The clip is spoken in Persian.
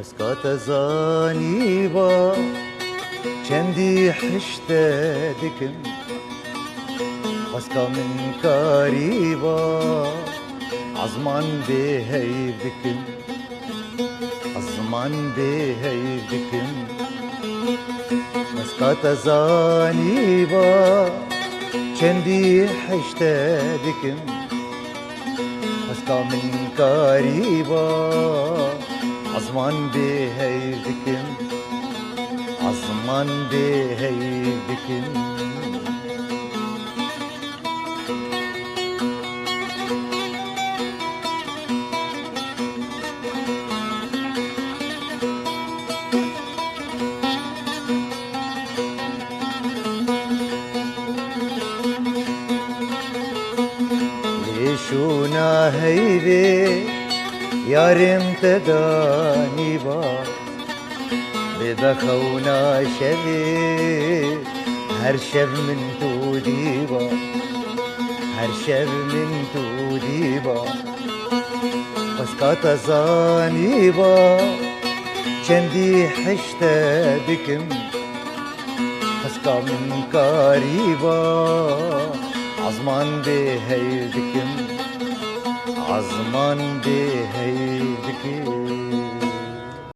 بسكات زاني با چندی حشته دکم بسكا من كاري با عزمان بهي دكم عزمان بهي دكم بسكات زاني با چندی حشته دکم بسكا من كاري با عزمان بهي دكم عزمان بهي دكم ليشونا هيبي يارم تداني با ببخونا شبي هر شب من تو ديبا هر شب من تو ديبا بسكات زاني با چندي حشته دكم بسكا من كاريبا عزمان بهي دكم عزمان بهي دكم